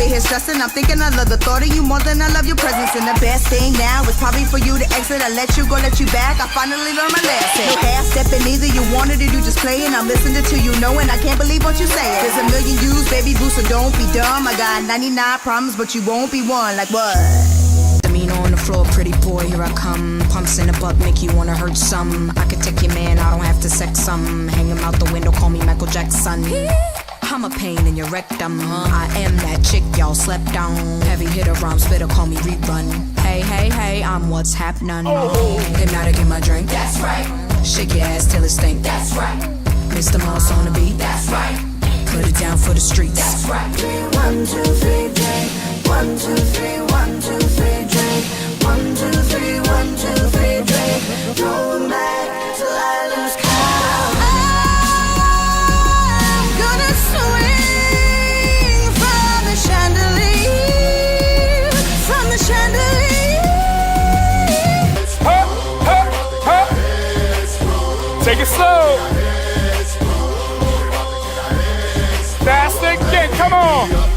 over here stressing. I'm thinking I love the thought of you more than I love your presence. And the best thing now is probably for you to exit. I let you go, let you back. I finally learned my lesson. No half stepping either. You wanted to do just playing. I'm listening to you knowing I can't believe what you saying. There's a million yous, baby boo, so don't be dumb. I got 99 problems, but you won't be one. Like what? Demeanor on the floor, pretty boy, here I come. Pumps in the butt, make you wanna hurt some. I could take your man, I don't have to sex some. Hang him out the window, call me Michael Jackson. I'm a pain in your rectum. I am that chick y'all slept on. Heavy hitter, rhyme spitter, call me rerun. Hey, hey, hey, I'm what's happening. Hypnotic in my drink. That's right. Shake your ass till it stink. That's right. Mr. Mouse on the beat. That's right. Put it down for the streets. That's right. 1, 2, 3, drink. 1, 2, 3, 1, 2, 3, drink. 1, 2, 3, 1, 2, 3, drink. Going back till I lose count. I'm gonna swing from the chandelier, from the chandelier. Huh, huh, huh. Take it slow. Fast again, come on.